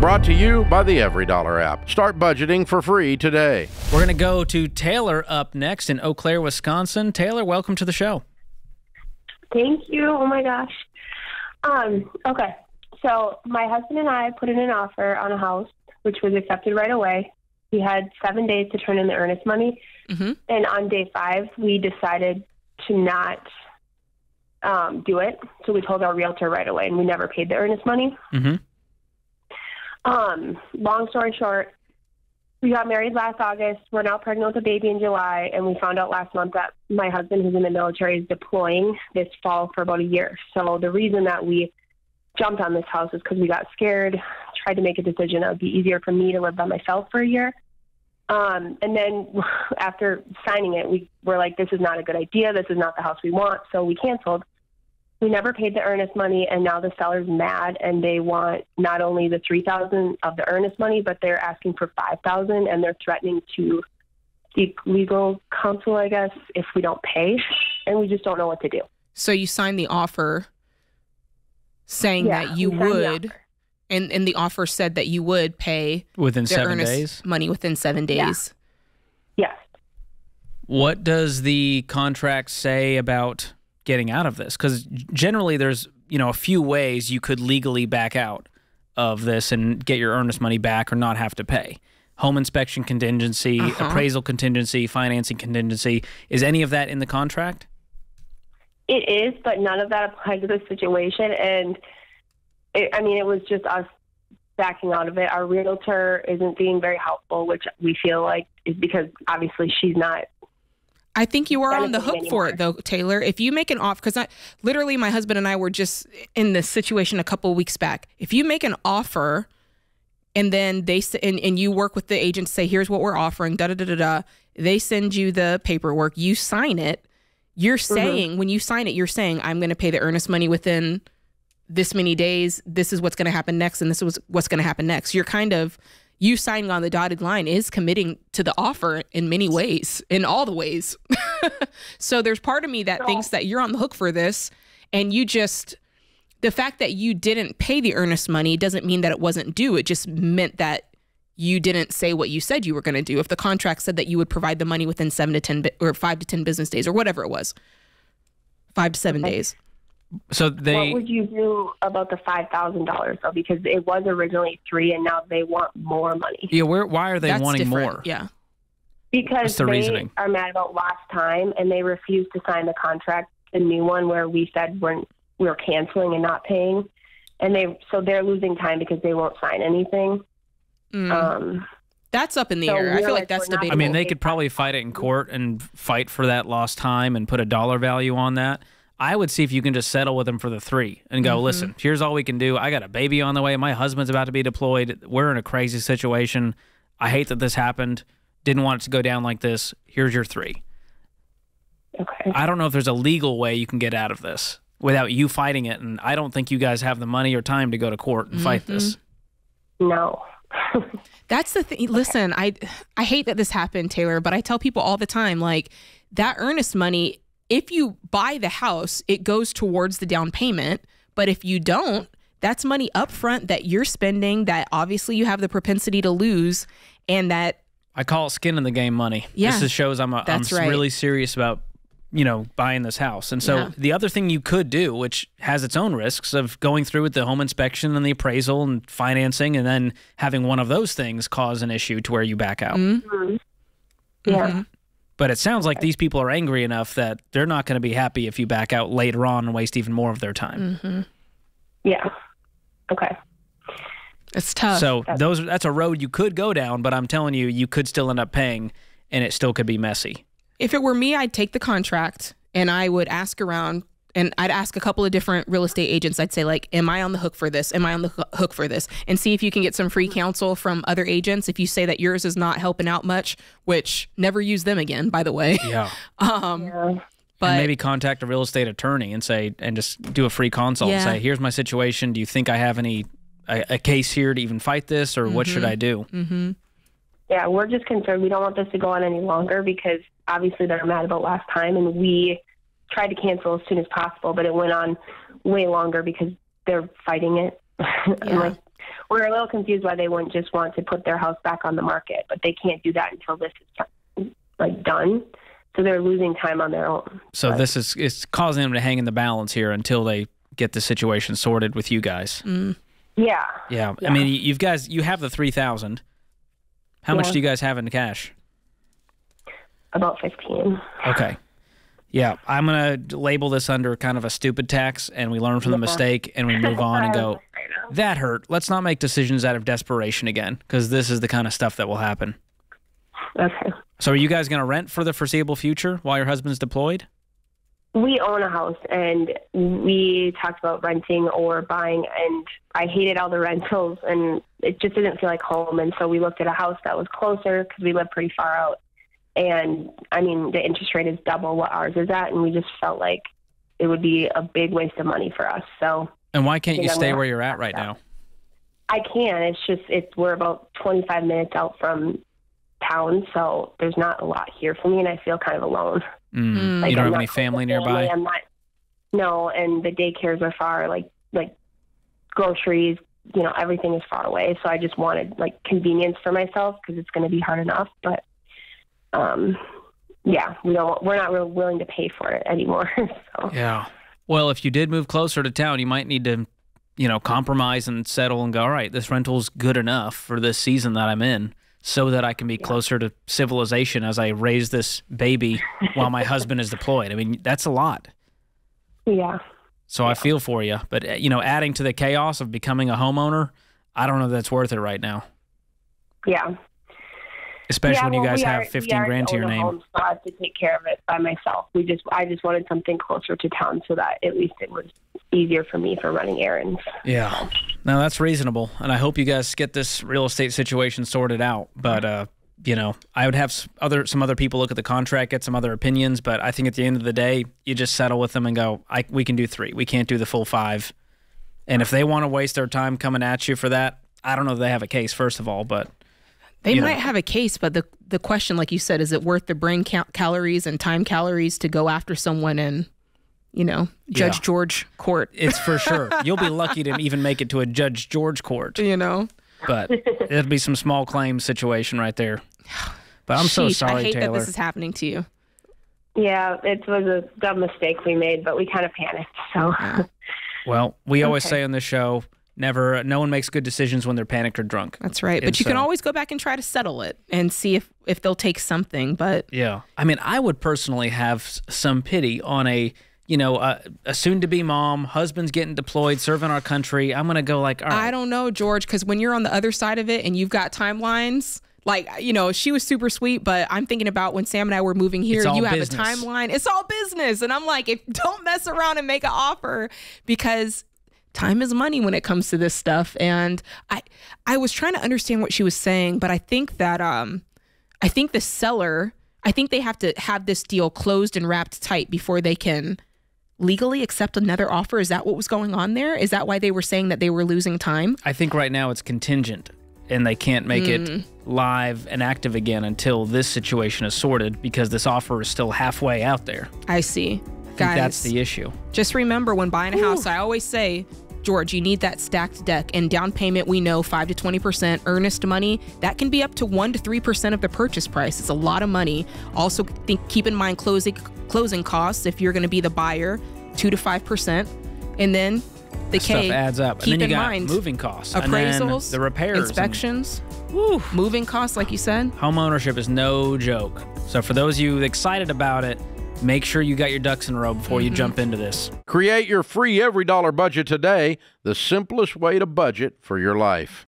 Brought to you by the EveryDollar app. Start budgeting for free today. We're going to go to Taylor up next in Eau Claire, Wisconsin. Taylor, welcome to the show. Thank you. Oh, my gosh. Okay. So my husband and I put in an offer on a house, which was accepted right away. We had 7 days to turn in the earnest money. Mm-hmm. And on day 5, we decided to not do it. So we told our realtor right away, and we never paid the earnest money. Mm-hmm. Long story short, we got married last August. We're now pregnant with a baby in July, and we found out last month that my husband, who's in the military, is deploying this fall for about a year. So the reason that we jumped on this house is because we got scared, tried to make a decision that would be easier for me to live by myself for a year. And then after signing it, we were like, this is not a good idea. This is not the house we want. So we canceled. We never paid the earnest money, and now the seller's mad, and they want not only the $3,000 of the earnest money, but they're asking for $5,000, and they're threatening to seek legal counsel, I guess, if we don't pay, and we just don't know what to do. So you signed the offer saying that you would, and the offer said that you would pay within their 7 earnest days? money within 7 days. Yeah. Yes. What does the contract say about getting out of this? Because generally there's, a few ways you could legally back out of this and get your earnest money back or not have to pay. Home inspection contingency, appraisal contingency, financing contingency. Is any of that in the contract? It is, but none of that applies to this situation. And it was just us backing out of it. Our realtor isn't being very helpful, which we feel like is because obviously she's not. I think you are on the hook for it, though, Taylor. If you make an offer, because literally my husband and I were just in this situation a couple of weeks back. If you make an offer and then and you work with the agent to say, here's what we're offering, da-da-da-da-da, they send you the paperwork, you sign it, you're saying, when you sign it, you're saying, I'm going to pay the earnest money within this many days, this is what's going to happen next, and this is what's going to happen next. You're kind of... You signing on the dotted line is committing to the offer in many ways, in all the ways. So there's part of me that thinks that you're on the hook for this, and the fact that you didn't pay the earnest money doesn't mean that it wasn't due. It just meant that you didn't say what you said you were going to do. If the contract said that you would provide the money within 7 to 10 or 5 to 10 business days or whatever it was, 5 to 7 days. So what would you do about the $5,000 though? Because it was originally $3,000 and now they want more money. Yeah, why are they That's wanting different. more? Yeah, because the they reasoning? Are mad about last time and they refused to sign the contract, the new one where we said we were canceling and not paying, and they're losing time because they won't sign anything. That's up in the air. I feel like that's debatable. I mean, they could probably fight it in court and fight for that lost time and put a dollar value on that. I would see if you can just settle with them for the $3,000 and go, listen, here's all we can do. I got a baby on the way. My husband's about to be deployed. We're in a crazy situation. I hate that this happened. Didn't want it to go down like this. Here's your $3,000. Okay. I don't know if there's a legal way you can get out of this without you fighting it, and I don't think you guys have the money or time to go to court and fight this. No. That's the thing. Listen, I hate that this happened, Taylor, but I tell people all the time, like, that earnest money, if you buy the house, it goes towards the down payment. But if you don't, that's money up front that you're spending that obviously you have the propensity to lose, and that... I call it skin in the game money. Yeah, this shows I'm really serious about, buying this house. And so the other thing you could do, which has its own risks of going through with the home inspection and the appraisal and financing, and then having one of those things cause an issue to where you back out. Mm-hmm. Yeah. But it sounds like these people are angry enough that they're not going to be happy if you back out later on and waste even more of their time. Yeah. Okay. It's tough. So that's a road you could go down, but I'm telling you, you could still end up paying, and it still could be messy. If it were me, I'd take the contract, and I would ask around, and I'd ask a couple of different real estate agents. I'd say, like, am I on the hook for this? Am I on the hook for this? And see if you can get some free counsel from other agents. If you say that yours is not helping out much, which never use them again, by the way. Yeah. But and maybe contact a real estate attorney and just do a free consult and say, here's my situation. Do you think I have a case here to even fight this, or what should I do? Yeah, we're just concerned. We don't want this to go on any longer because obviously they're mad about last time, and we tried to cancel as soon as possible, but it went on way longer because they're fighting it. And we're a little confused why they wouldn't just want to put their house back on the market, but they can't do that until this is like done. So they're losing time on their own. So this is it's causing them to hang in the balance here until they get the situation sorted with you guys. Yeah. Yeah. I mean, you have the $3,000. How much do you guys have in cash? About 15. Okay. Yeah, I'm going to label this under kind of a stupid tax, and we learn from the mistake, and we move on and go, that hurt. Let's not make decisions out of desperation again, because this is the kind of stuff that will happen. Okay. So are you guys going to rent for the foreseeable future while your husband's deployed? We own a house, and we talked about renting or buying, and I hated all the rentals, and it just didn't feel like home, and so we looked at a house that was closer because we live pretty far out. And, I mean, the interest rate is double what ours is at, and we just felt like it would be a big waste of money for us. So. And why can't you stay where you're at right now? I can. It's just we're about 25 minutes out from town, so there's not a lot here for me, and I feel kind of alone. Like, you don't have any family nearby? No, and the daycares are far, like groceries, everything is far away. So I just wanted, like, convenience for myself because it's going to be hard enough, but. We're not really willing to pay for it anymore. So. Yeah. Well, if you did move closer to town, you might need to, compromise and settle and go, all right, this rental's good enough for this season that I'm in so that I can be closer to civilization as I raise this baby while my husband is deployed. I mean, that's a lot. Yeah. So I feel for you. But, adding to the chaos of becoming a homeowner, I don't know if that's worth it right now. Yeah. Especially when you guys have 15 grand to your name. Home, so I have to take care of it by myself. I just wanted something closer to town so that at least it was easier for me for running errands. Yeah. So. No, that's reasonable. And I hope you guys get this real estate situation sorted out. But, I would have some other people look at the contract, get some other opinions. But I think at the end of the day, you just settle with them and go, we can do 3. We can't do the full 5. And if they want to waste their time coming at you for that, I don't know if they have a case, first of all, but... They might have a case, but the question, like you said, is it worth the brain calories and time calories to go after someone in, Judge George court? It's for sure. You'll be lucky to even make it to a Judge George court. But it'll be some small claim situation right there. But I'm so sorry, I hate Taylor. that this is happening to you. Yeah, it was a dumb mistake we made, but we kind of panicked. So. Well, we always say on this show, no one makes good decisions when they're panicked or drunk. That's right. But you can always go back and try to settle it and see if they'll take something. But yeah, I mean, I would personally have some pity on a soon-to-be mom, husband's getting deployed, serving our country. I'm going to go like, all right. I don't know, George, because when you're on the other side of it and you've got timelines, like, she was super sweet, but I'm thinking about when Sam and I were moving here, you have a timeline. It's all business. And I'm like, don't mess around and make an offer because time is money when it comes to this stuff. And I was trying to understand what she was saying, but I think that the seller, I think they have to have this deal closed and wrapped tight before they can legally accept another offer. Is that what was going on there? Is that why they were saying that they were losing time? I think right now it's contingent and they can't make it live and active again until this situation is sorted because this offer is still halfway out there. I see. Guys, that's the issue. Just remember when buying a house, I always say, George, you need that stacked deck. And down payment, we know 5 to 20%. Earnest money, that can be up to 1 to 3% of the purchase price. It's a lot of money. Also, keep in mind closing costs if you're going to be the buyer, 2 to 5%. And then the stuff adds up. Keep and then you in got mind moving costs, appraisals, the repairs, inspections, moving costs, like you said. Home ownership is no joke. So for those of you excited about it, make sure you got your ducks in a row before you jump into this. Create your free every dollar budget today, the simplest way to budget for your life.